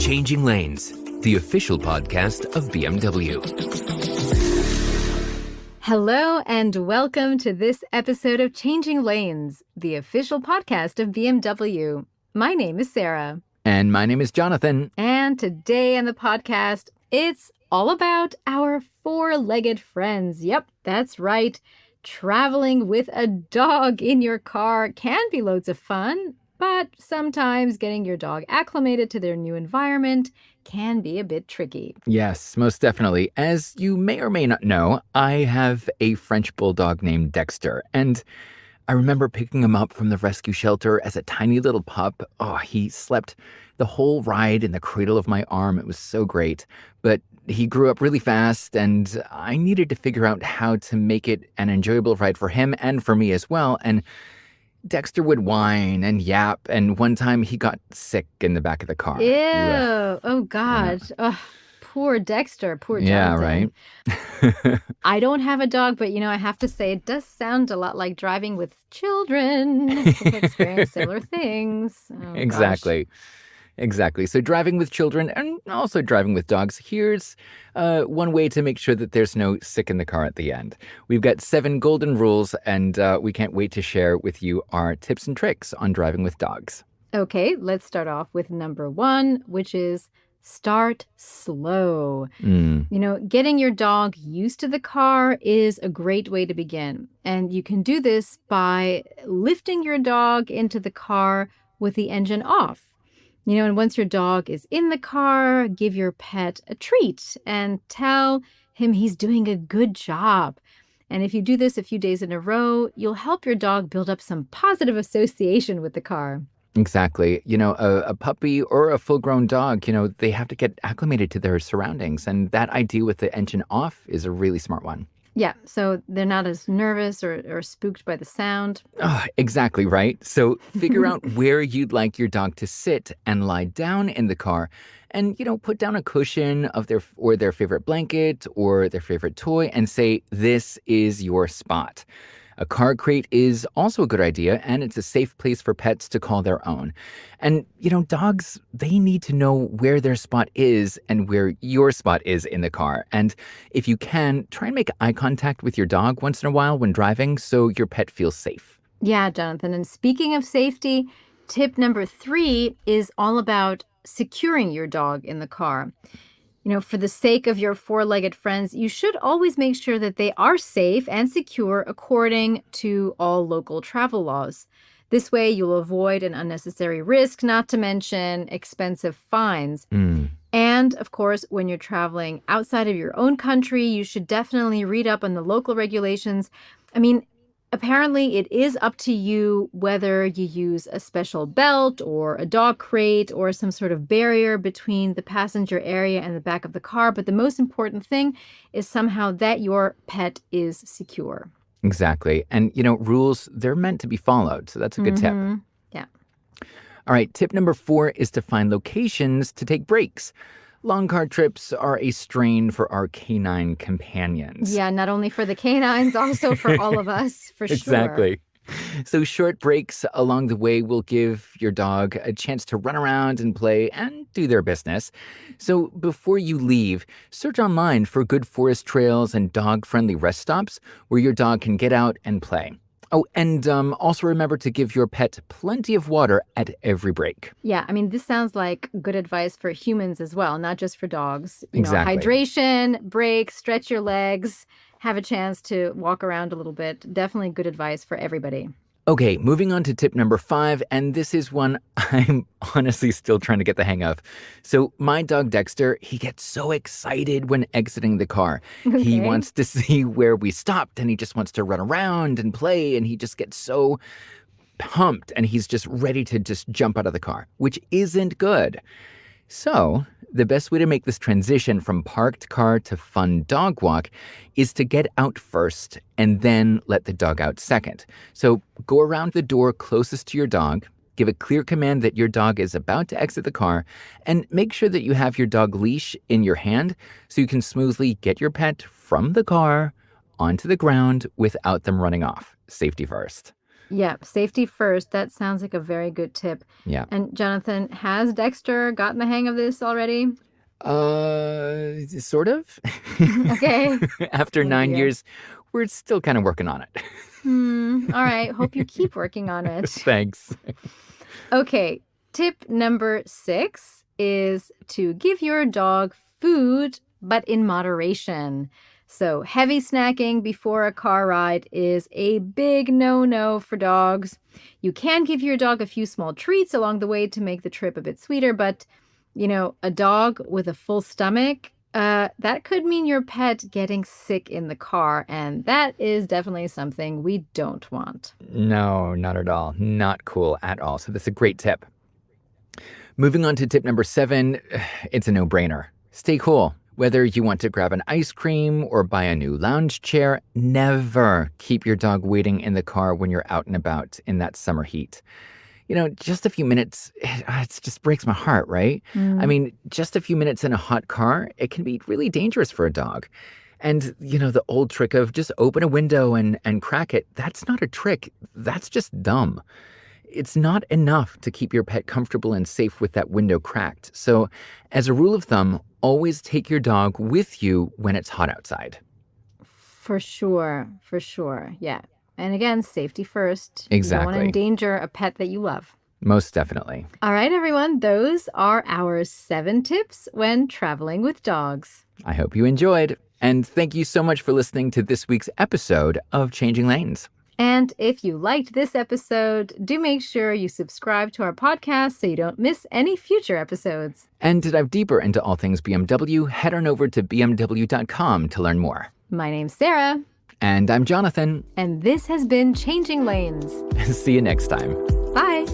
Changing Lanes, the official podcast of BMW. Hello and welcome to this episode of Changing Lanes, the official podcast of BMW. My name is Sarah. And my name is Jonathan. And today on the podcast, it's all about our four-legged friends. Yep, that's right. Traveling with a dog in your car can be loads of fun, but sometimes getting your dog acclimated to their new environment can be a bit tricky. Yes, most definitely. As you may or may not know, I have a French bulldog named Dexter, and I remember picking him up from the rescue shelter as a tiny little pup. Oh, he slept the whole ride in the cradle of my arm. It was so great. But he grew up really fast, and I needed to figure out how to make it an enjoyable ride for him and for me as well. And Dexter would whine and yap, and one time he got sick in the back of the car. Ew. Ugh. Oh, God. Yeah. Oh, poor Dexter. Poor Yeah, Jonathan. right? I don't have a dog, but, I have to say it does sound a lot like driving with children who've experienced similar things. Oh, Exactly. gosh. Exactly. So driving with children and also driving with dogs, here's one way to make sure that there's no sick in the car at the end. We've got 7 golden rules, and we can't wait to share with you our tips and tricks on driving with dogs. Okay, let's start off with number 1, which is start slow. Getting your dog used to the car is a great way to begin. And you can do this by lifting your dog into the car with the engine off. And once your dog is in the car, give your pet a treat and tell him he's doing a good job. And if you do this a few days in a row, you'll help your dog build up some positive association with the car. Exactly. A puppy or a full-grown dog, they have to get acclimated to their surroundings. And that idea with the engine off is a really smart one. Yeah, so they're not as nervous or spooked by the sound. Oh, exactly right. So figure out where you'd like your dog to sit and lie down in the car, and put down a cushion of their favorite blanket or their favorite toy and say, this is your spot. A car crate is also a good idea, and it's a safe place for pets to call their own. And, dogs, they need to know where their spot is and where your spot is in the car. And if you can, try and make eye contact with your dog once in a while when driving so your pet feels safe. Yeah, Jonathan. And speaking of safety, tip number 3 is all about securing your dog in the car. For the sake of your four-legged friends, you should always make sure that they are safe and secure according to all local travel laws. This way, you'll avoid an unnecessary risk, not to mention expensive fines. And, of course, when you're traveling outside of your own country, you should definitely read up on the local regulations. Apparently, it is up to you whether you use a special belt or a dog crate or some sort of barrier between the passenger area and the back of the car. But the most important thing is somehow that your pet is secure. Exactly. And, rules, they're meant to be followed. So that's a good tip. Yeah. All right. Tip number 4 is to find locations to take breaks. Long car trips are a strain for our canine companions. Yeah, not only for the canines, also for all of us, for sure. Exactly. So short breaks along the way will give your dog a chance to run around and play and do their business. So before you leave, search online for good forest trails and dog-friendly rest stops where your dog can get out and play. Oh, and also remember to give your pet plenty of water at every break. Yeah, this sounds like good advice for humans as well, not just for dogs. Exactly. Hydration, breaks, stretch your legs, have a chance to walk around a little bit. Definitely good advice for everybody. Okay, moving on to tip number 5, and this is one I'm honestly still trying to get the hang of. So my dog Dexter, he gets so excited when exiting the car. Okay. He wants to see where we stopped, and he just wants to run around and play, and he just gets so pumped, and he's just ready to just jump out of the car, which isn't good. So the best way to make this transition from parked car to fun dog walk is to get out first and then let the dog out second. So go around the door closest to your dog, give a clear command that your dog is about to exit the car, and make sure that you have your dog leash in your hand so you can smoothly get your pet from the car onto the ground without them running off. Safety first. Yeah, safety first. That sounds like a very good tip. Yeah. And Jonathan, has Dexter gotten the hang of this already? Sort of. Okay. After Oh 9 dear. years, we're still kind of working on it. All right. Hope you keep working on it. Thanks. Okay. Tip number 6 is to give your dog food, but in moderation. So, heavy snacking before a car ride is a big no-no for dogs. You can give your dog a few small treats along the way to make the trip a bit sweeter, but, a dog with a full stomach, that could mean your pet getting sick in the car, and that is definitely something we don't want. No, not at all. Not cool at all. So that's a great tip. Moving on to tip number 7, it's a no-brainer. Stay cool. Whether you want to grab an ice cream or buy a new lounge chair, never keep your dog waiting in the car when you're out and about in that summer heat. Just a few minutes, it just breaks my heart, right? I mean, just a few minutes in a hot car, it can be really dangerous for a dog. And, the old trick of just open a window and crack it, that's not a trick. That's just dumb. It's not enough to keep your pet comfortable and safe with that window cracked. So, as a rule of thumb, always take your dog with you when it's hot outside. For sure. Yeah. And again, safety first. You don't want to Exactly. endanger a pet that you love. Most definitely. All right, everyone. Those are our 7 tips when traveling with dogs. I hope you enjoyed. And thank you so much for listening to this week's episode of Changing Lanes. And if you liked this episode, do make sure you subscribe to our podcast so you don't miss any future episodes. And to dive deeper into all things BMW, head on over to bmw.com to learn more. My name's Sarah. And I'm Jonathan. And this has been Changing Lanes. See you next time. Bye.